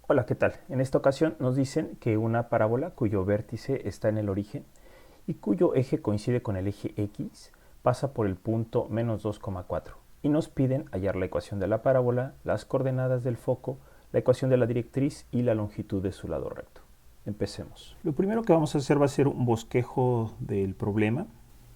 Hola, ¿qué tal? En esta ocasión nos dicen que una parábola cuyo vértice está en el origen y cuyo eje coincide con el eje X pasa por el punto menos 2,4 y nos piden hallar la ecuación de la parábola, las coordenadas del foco, la ecuación de la directriz y la longitud de su lado recto. Empecemos. Lo primero que vamos a hacer va a ser un bosquejo del problema.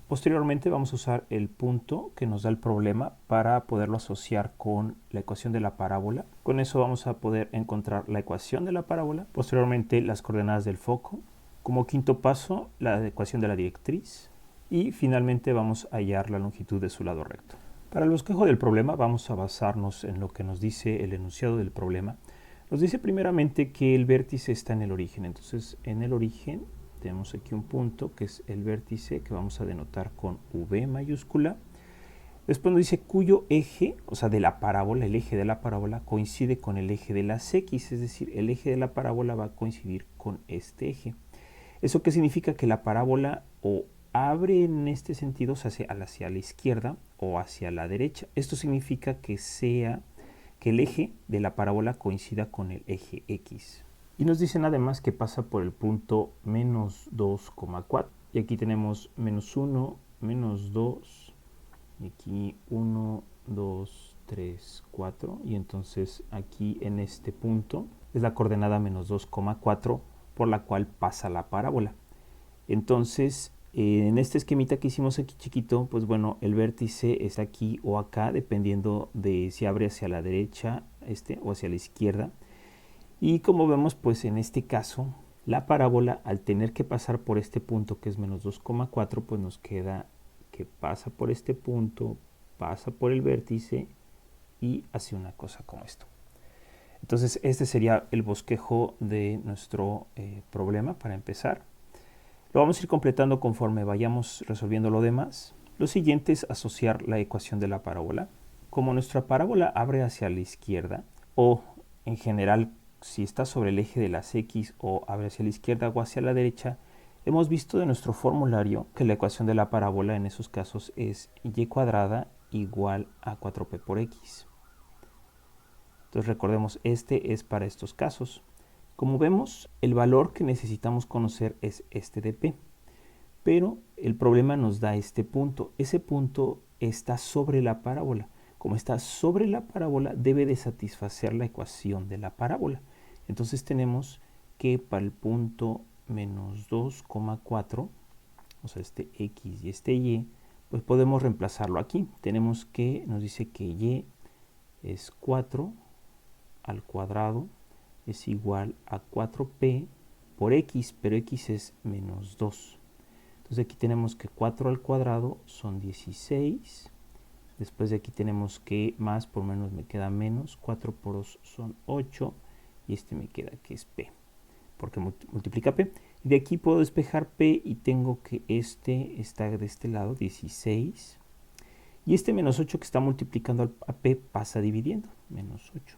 Posteriormente vamos a usar el punto que nos da el problema para poderlo asociar con la ecuación de la parábola. Con eso vamos a poder encontrar la ecuación de la parábola, posteriormente las coordenadas del foco, como quinto paso la ecuación de la directriz y finalmente vamos a hallar la longitud de su lado recto. Para el bosquejo del problema vamos a basarnos en lo que nos dice el enunciado del problema. Nos dice primeramente que el vértice está en el origen, entonces en el origen tenemos aquí un punto que es el vértice que vamos a denotar con V mayúscula. Después nos dice cuyo eje, o sea, de la parábola, el eje de la parábola coincide con el eje de las X, es decir, el eje de la parábola va a coincidir con este eje. ¿Eso qué significa? Que la parábola o abre en este sentido, o sea, hacia la izquierda o hacia la derecha. Esto significa que el eje de la parábola coincida con el eje X. Y nos dicen además que pasa por el punto menos 2,4. Y aquí tenemos menos 1, menos 2, y aquí 1, 2, 3, 4. Y entonces aquí en este punto es la coordenada menos 2,4 por la cual pasa la parábola. Entonces, en este esquemita que hicimos aquí chiquito, pues bueno, el vértice es aquí o acá, dependiendo de si abre hacia la derecha o hacia la izquierda. Y como vemos, pues en este caso, la parábola, al tener que pasar por este punto que es menos 2,4, pues nos queda que pasa por este punto, pasa por el vértice y hace una cosa como esto. Entonces, este sería el bosquejo de nuestro problema para empezar. Lo vamos a ir completando conforme vayamos resolviendo lo demás. Lo siguiente es asociar la ecuación de la parábola. Como nuestra parábola abre hacia la izquierda, o en general si está sobre el eje de las X o abre hacia la izquierda o hacia la derecha, hemos visto de nuestro formulario que la ecuación de la parábola en esos casos es y cuadrada igual a 4p por x. Entonces recordemos, este es para estos casos. Como vemos, el valor que necesitamos conocer es este de p, pero el problema nos da este punto. Ese punto está sobre la parábola. Como está sobre la parábola, debe de satisfacer la ecuación de la parábola. Entonces tenemos que para el punto menos 2,4, o sea, este x y este y, pues podemos reemplazarlo aquí. Tenemos que, nos dice que y es 4 al cuadrado es igual a 4p por x, pero x es menos 2. Entonces aquí tenemos que 4 al cuadrado son 16. Después de aquí tenemos que más por menos me queda menos. 4 por 2 son 8. Y este me queda que es p, porque multiplica p. Y de aquí puedo despejar p y tengo que este está de este lado, 16. Y este menos 8 que está multiplicando a p pasa dividiendo, menos 8.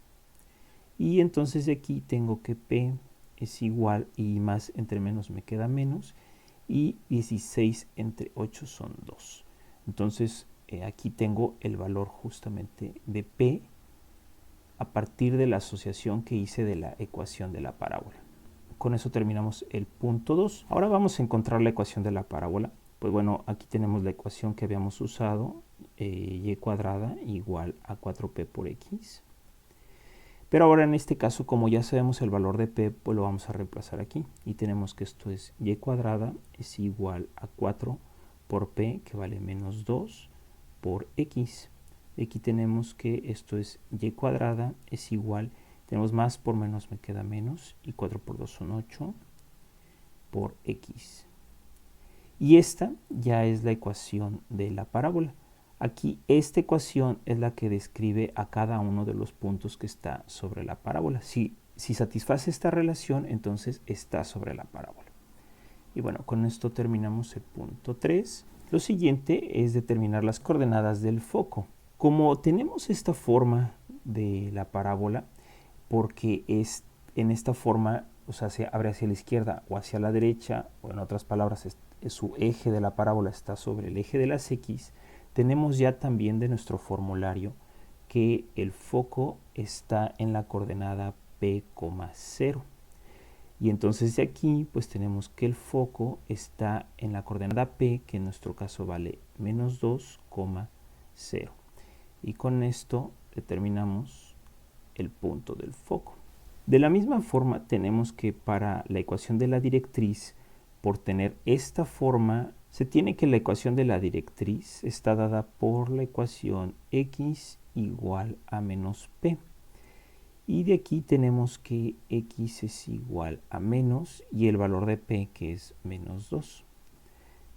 Y entonces de aquí tengo que p es igual y más entre menos me queda menos. Y 16 entre 8 son 2. Entonces aquí tengo el valor justamente de p a partir de la asociación que hice de la ecuación de la parábola. Con eso terminamos el punto 2. Ahora vamos a encontrar la ecuación de la parábola. Pues bueno, aquí tenemos la ecuación que habíamos usado, y cuadrada igual a 4p por x. Pero ahora en este caso, como ya sabemos el valor de p, pues lo vamos a reemplazar aquí. Y tenemos que esto es y cuadrada es igual a 4 por p, que vale menos 2, por x. Y aquí tenemos que esto es y cuadrada es igual, tenemos más por menos me queda menos, y 4 por 2 son 8, por x. Y esta ya es la ecuación de la parábola. Aquí esta ecuación es la que describe a cada uno de los puntos que está sobre la parábola. Si satisface esta relación, entonces está sobre la parábola. Y bueno, con esto terminamos el punto 3. Lo siguiente es determinar las coordenadas del foco. Como tenemos esta forma de la parábola, porque es en esta forma, o sea, se abre hacia la izquierda o hacia la derecha, o en otras palabras, su eje de la parábola está sobre el eje de las X, tenemos ya también de nuestro formulario que el foco está en la coordenada P, 0. Y entonces de aquí pues tenemos que el foco está en la coordenada P, que en nuestro caso vale menos 2, 0. Y con esto determinamos el punto del foco. De la misma forma tenemos que para la ecuación de la directriz, por tener esta forma, se tiene que la ecuación de la directriz está dada por la ecuación x igual a menos p. Y de aquí tenemos que x es igual a menos y el valor de p, que es menos 2.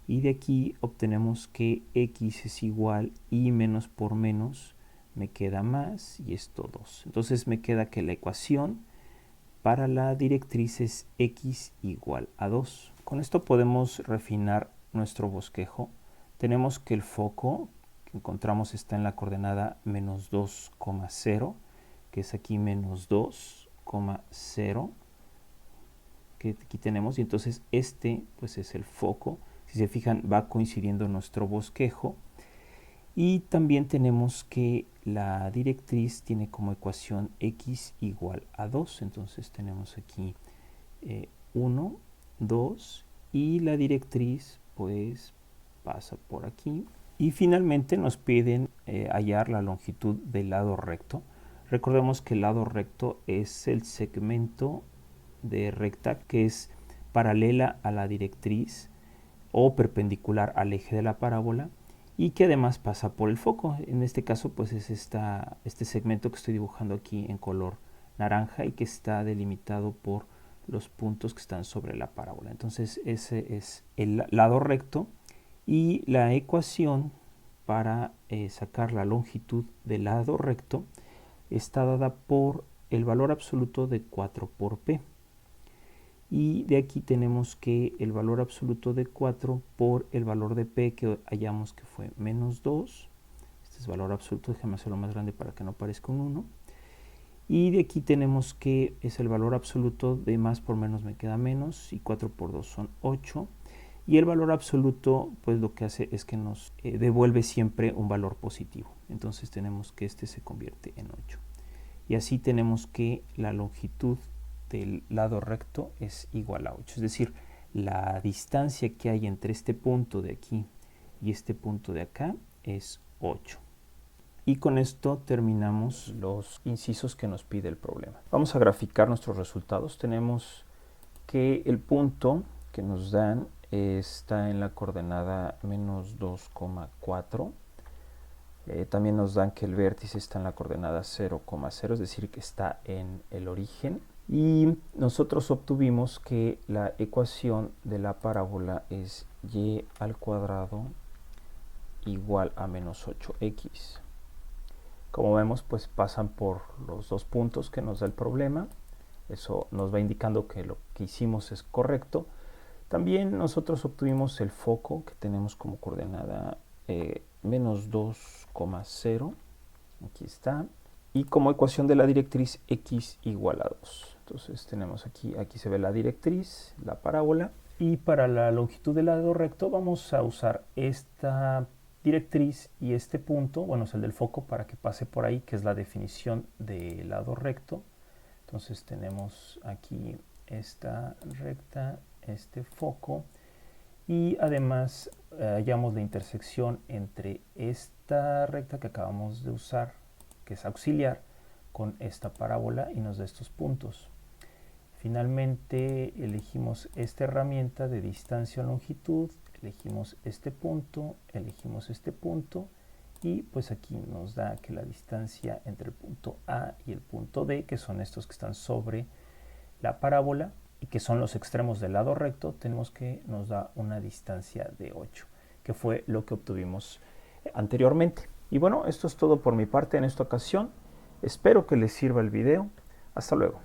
Y de aquí obtenemos que x es igual y menos por menos me queda más y esto 2. Entonces me queda que la ecuación para la directriz es x igual a 2. Con esto podemos refinar nuestro bosquejo. Tenemos que el foco que encontramos está en la coordenada menos 2, 0, que es aquí menos 2, 0, que aquí tenemos. Y entonces este pues es el foco. Si se fijan, va coincidiendo nuestro bosquejo. Y también tenemos que la directriz tiene como ecuación x igual a 2. Entonces tenemos aquí 1, 2 y la directriz pues pasa por aquí. Y finalmente nos piden hallar la longitud del lado recto. Recordemos que el lado recto es el segmento de recta que es paralela a la directriz o perpendicular al eje de la parábola y que además pasa por el foco. En este caso pues es este segmento que estoy dibujando aquí en color naranja y que está delimitado por los puntos que están sobre la parábola. Entonces ese es el lado recto y la ecuación para sacar la longitud del lado recto está dada por el valor absoluto de 4 por p. Y de aquí tenemos que el valor absoluto de 4 por el valor de p que hallamos que fue menos 2. Este es valor absoluto, déjame hacerlo más grande para que no parezca un 1. Y de aquí tenemos que es el valor absoluto de más por menos me queda menos y 4 por 2 son 8. Y el valor absoluto pues lo que hace es que nos devuelve siempre un valor positivo. Entonces tenemos que este se convierte en 8. Y así tenemos que la longitud del lado recto es igual a 8. Es decir, la distancia que hay entre este punto de aquí y este punto de acá es 8. Y con esto terminamos los incisos que nos pide el problema. Vamos a graficar nuestros resultados. Tenemos que el punto que nos dan está en la coordenada menos 2,4. También nos dan que el vértice está en la coordenada 0,0, es decir, que está en el origen. Y nosotros obtuvimos que la ecuación de la parábola es y al cuadrado igual a menos 8x. Como vemos, pues pasan por los dos puntos que nos da el problema. Eso nos va indicando que lo que hicimos es correcto. También nosotros obtuvimos el foco que tenemos como coordenada menos 2,0. Aquí está. Y como ecuación de la directriz x igual a 2. Entonces tenemos aquí se ve la directriz, la parábola. Y para la longitud del lado recto vamos a usar esta directriz y este punto, bueno, es el del foco para que pase por ahí, que es la definición del lado recto. Entonces tenemos aquí esta recta, este foco, y además hallamos la intersección entre esta recta que acabamos de usar, que es auxiliar, con esta parábola y nos da estos puntos. Finalmente elegimos esta herramienta de distancia o longitud, elegimos este punto y pues aquí nos da que la distancia entre el punto A y el punto D, que son estos que están sobre la parábola y que son los extremos del lado recto, tenemos que nos da una distancia de 8, que fue lo que obtuvimos anteriormente. Y bueno, esto es todo por mi parte en esta ocasión. Espero que les sirva el video. Hasta luego.